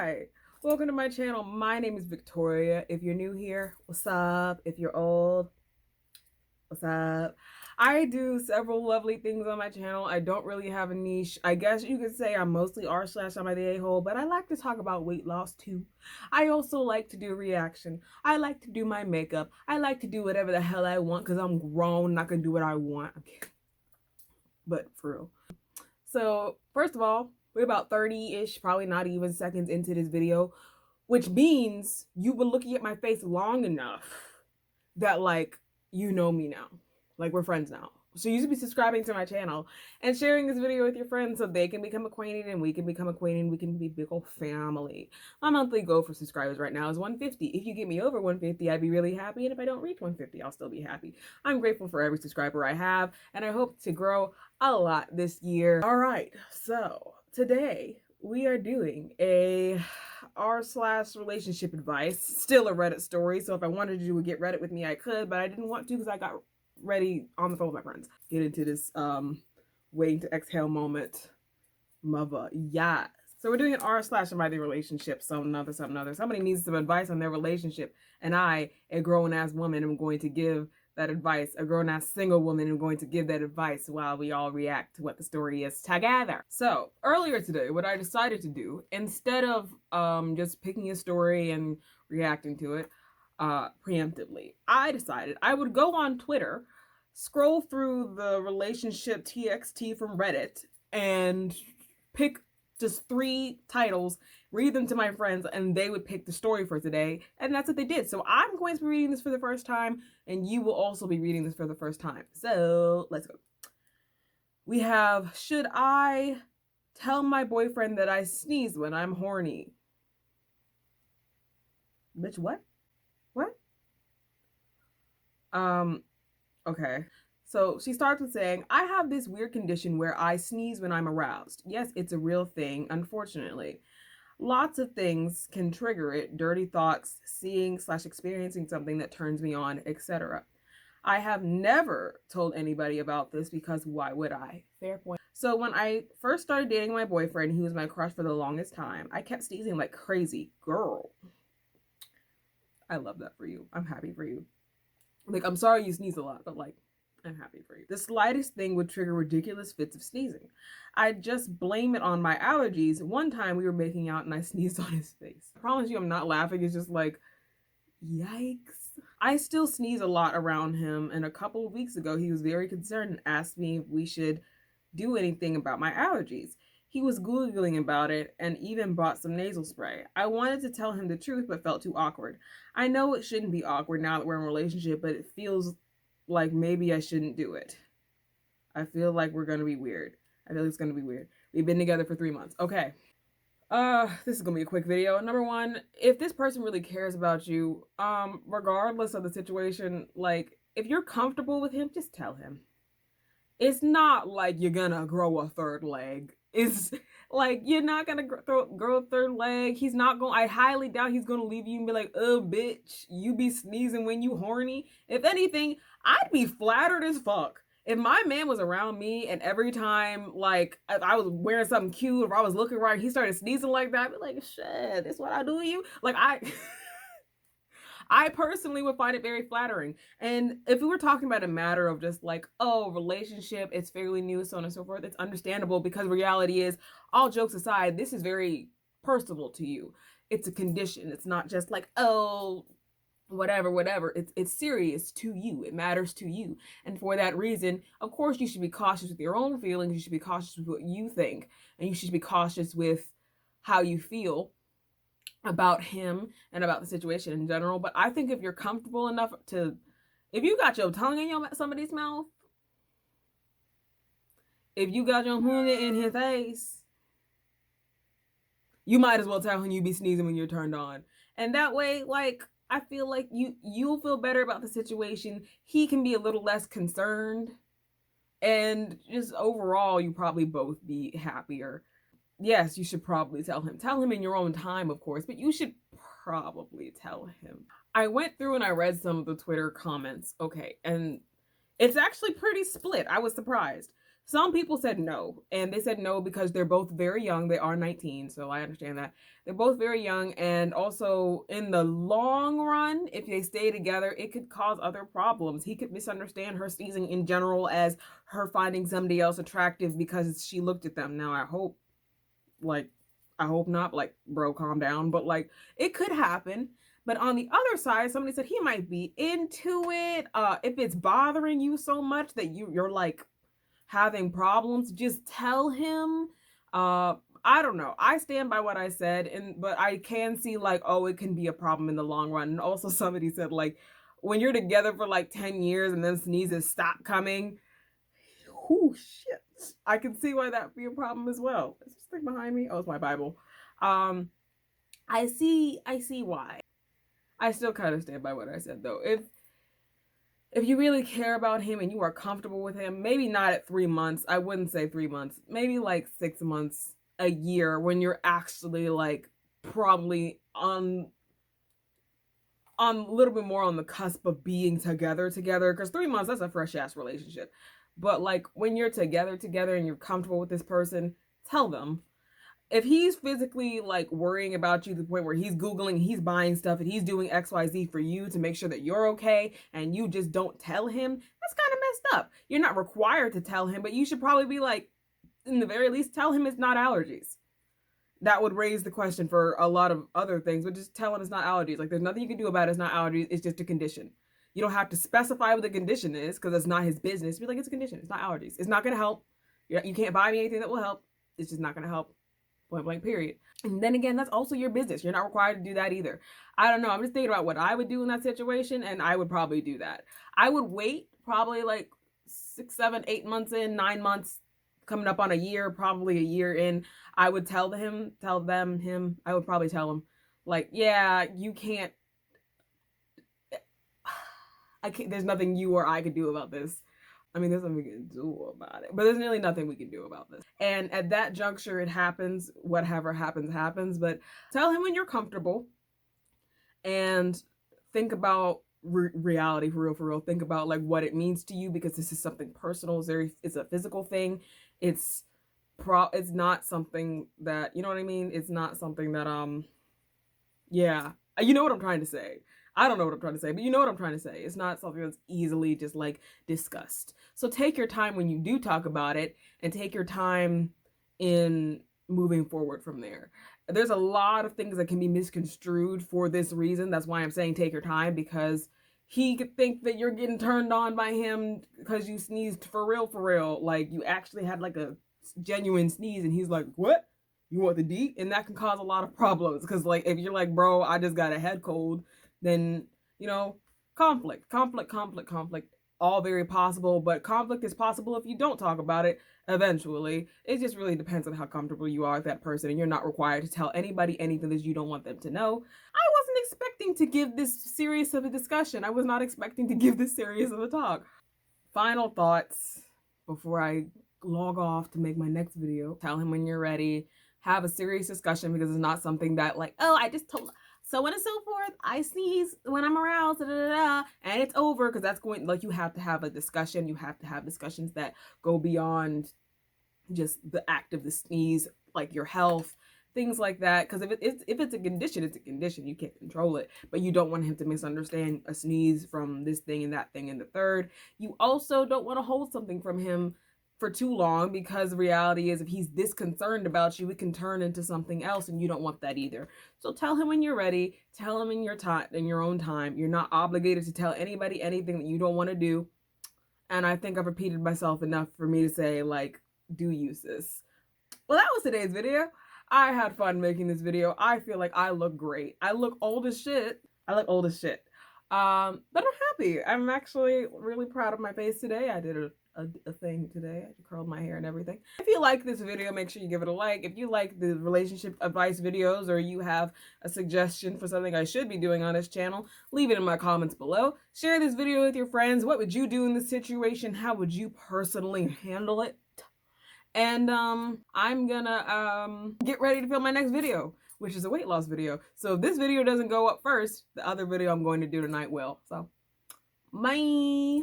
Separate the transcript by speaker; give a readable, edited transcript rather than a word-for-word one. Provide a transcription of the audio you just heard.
Speaker 1: Hi, welcome to my channel. My name is Victoria. If you're new here, what's up? If you're old, what's up? I do several lovely things on my channel. I don't really have a niche. I guess you could say I'm mostly r/am I the a-hole, but I like to talk about weight loss too. I also like to do reaction. I like to do my makeup. I like to do whatever the hell I want because I'm grown and I can do what I want. Okay. But for real. So first of all, we're about 30-ish, probably not even seconds into this video, which means you were looking at my face long enough that like you know me now. Like we're friends now. So you should be subscribing to my channel and sharing this video with your friends so they can become acquainted and we can become acquainted. We can be big old family. My monthly goal for subscribers right now is 150. If you get me over 150, I'd be really happy. And if I don't reach 150, I'll still be happy. I'm grateful for every subscriber I have, and I hope to grow a lot this year. All right, so today we are doing a r/relationship advice. Still a Reddit story, so if I wanted to do a get Reddit with me, I could, but I didn't want to because I got ready on the phone with my friends. Get into this waiting to exhale moment. Mother, yes. So we're doing an r/am I the relationship, something other. Somebody needs some advice on their relationship, and I, a grown-ass woman, am going to give that advice. A grown-ass single woman am going to give that advice while we all react to what the story is together. So earlier today, what I decided to do, instead of just picking a story and reacting to it preemptively, I decided I would go on Twitter, scroll through the relationship TXT from Reddit, and pick just 3 titles, read them to my friends, and they would pick the story for today. And that's what they did. So I'm going to be reading this for the first time, and you will also be reading this for the first time. So let's go. We have, should I tell my boyfriend that I sneeze when I'm horny? Bitch, what? What? Okay. So she starts with saying, I have this weird condition where I sneeze when I'm aroused. Yes, it's a real thing, unfortunately. Lots of things can trigger it, dirty thoughts, seeing/experiencing something that turns me on, etc. I have never told anybody about this because why would I? Fair point. So when I first started dating my boyfriend, he was my crush for the longest time, I kept sneezing like crazy. Girl, I love that for you. I'm happy for you. Like, I'm sorry you sneeze a lot, but like, I'm happy for you. The slightest thing would trigger ridiculous fits of sneezing. I just blame it on my allergies. One time we were making out and I sneezed on his face. I promise you I'm not laughing. It's just like, yikes. I still sneeze a lot around him, and a couple of weeks ago he was very concerned and asked me if we should do anything about my allergies. He was Googling about it and even bought some nasal spray. I wanted to tell him the truth but felt too awkward. I know it shouldn't be awkward now that we're in a relationship, but it feels like maybe I shouldn't do it. I feel like we're gonna be weird. I feel like it's gonna be weird. We've been together for 3 months. Okay. This is gonna be a quick video. Number one, if this person really cares about you, regardless of the situation, like, if you're comfortable with him, just tell him. It's not like you're gonna grow a third leg. It's like you're not gonna grow a third leg. He's not going. I highly doubt he's gonna leave you and be like, "Oh, bitch, you be sneezing when you horny." If anything, I'd be flattered as fuck if my man was around me and every time, like, if I was wearing something cute, or if I was looking right, he started sneezing like that. I'd be like, "Shit, this what I do to you." Like I personally would find it very flattering. And if we were talking about a matter of just like, oh, relationship, it's fairly new, so on and so forth, it's understandable, because reality is, all jokes aside, this is very personal to you. It's a condition. It's not just like, oh, whatever. It's serious to you. It matters to you. And for that reason, of course, you should be cautious with your own feelings. You should be cautious with what you think. And you should be cautious with how you feel about him and about the situation in general. But I think if you're comfortable enough to, if you got your tongue in somebody's mouth, if you got your honey in his face, you might as well tell him you be sneezing when you're turned on. And that way, like, I feel like you'll feel better about the situation. He can be a little less concerned, and just overall, you probably both be happier. Yes, you should probably tell him. Tell him in your own time, of course, but you should probably tell him. I went through and I read some of the Twitter comments. Okay, and it's actually pretty split. I was surprised. Some people said no, and they said no because they're both very young. They are 19, so I understand that. They're both very young, and also in the long run, if they stay together, it could cause other problems. He could misunderstand her sneezing in general as her finding somebody else attractive because she looked at them. Now, like, I hope not, like, bro, calm down, but like, it could happen. But on the other side, somebody said he might be into it. If it's bothering you so much that you're like having problems, just tell him. I don't know. I stand by what I said, and but I can see like, oh, it can be a problem in the long run. And also somebody said like, when you're together for like 10 years and then sneezes stop coming, oh shit. I can see why that'd be a problem as well. Is this thing behind me? Oh, it's my Bible. Um, I see why. I still kind of stand by what I said though. If you really care about him and you are comfortable with him, maybe not at 3 months. I wouldn't say 3 months. Maybe like 6 months, a year, when you're actually like probably on a little bit more on the cusp of being together. Because 3 months, that's a fresh ass relationship. But like when you're together and you're comfortable with this person, tell them. If he's physically like worrying about you to the point where he's Googling, he's buying stuff, and he's doing XYZ for you to make sure that you're okay, and you just don't tell him, that's kind of messed up. You're not required to tell him, but you should probably be like, in the very least, tell him it's not allergies. That would raise the question for a lot of other things, but just tell him it's not allergies. Like, there's nothing you can do about it. It's not allergies. It's just a condition. You don't have to specify what the condition is because it's not his business. Be like, it's a condition. It's not allergies. It's not going to help. You can't buy me anything that will help. It's just not going to help. Point blank, period. And then again, that's also your business. You're not required to do that either. I don't know. I'm just thinking about what I would do in that situation, and I would probably do that. I would wait probably like 6, 7, 8 months in, 9 months, coming up on a year, probably a year in. I would tell him, I would probably tell him, like, yeah, you can't, there's nothing you or I could do about this. I mean, there's nothing we can do about it, but there's really nothing we can do about this. And at that juncture, it happens. Whatever happens, happens. But tell him when you're comfortable, and think about reality for real. Think about like what it means to you, because this is something personal. It's a physical thing. It's not something that, you know what I mean. It's not something that yeah, you know what I'm trying to say. I don't know what I'm trying to say, but you know what I'm trying to say. It's not something that's easily just like discussed. So take your time when you do talk about it, and take your time in moving forward from there. There's a lot of things that can be misconstrued for this reason. That's why I'm saying take your time, because he could think that you're getting turned on by him because you sneezed for real. Like you actually had like a genuine sneeze, and he's like, what? You want the D? And that can cause a lot of problems, because like if you're like, bro, I just got a head cold, then, you know, conflict, all very possible. But conflict is possible if you don't talk about it eventually. It just really depends on how comfortable you are with that person, and you're not required to tell anybody anything that you don't want them to know. I wasn't expecting to give this serious of a discussion. I was not expecting to give this serious of a talk. Final thoughts before I log off to make my next video. Tell him when you're ready. Have a serious discussion, because it's not something that like, oh, I just told so on and so forth, I sneeze when I'm aroused, and it's over, because that's going, like, you have to have a discussion. You have to have discussions that go beyond just the act of the sneeze, like your health, things like that. Because if it's a condition, it's a condition. You can't control it. But you don't want him to misunderstand a sneeze from this thing and that thing and the third. You also don't want to hold something from him for too long, because the reality is, if he's this concerned about you, it can turn into something else, and you don't want that either. So tell him when you're ready. Tell him in your own time. You're not obligated to tell anybody anything that you don't want to do. And I think I've repeated myself enough for me to say, like, do use this. Well, that was today's video. I had fun making this video. I feel like I look great. I look old as shit. But I'm happy. I'm actually really proud of my face today. I did a thing today. I curled my hair and everything. If you like this video, make sure you give it a like. If you like the relationship advice videos, or you have a suggestion for something I should be doing on this channel, leave it in my comments below. Share this video with your friends. What would you do in this situation? How would you personally handle it? And I'm gonna get ready to film my next video, which is a weight loss video. So if this video doesn't go up first, the other video I'm going to do tonight will. So bye.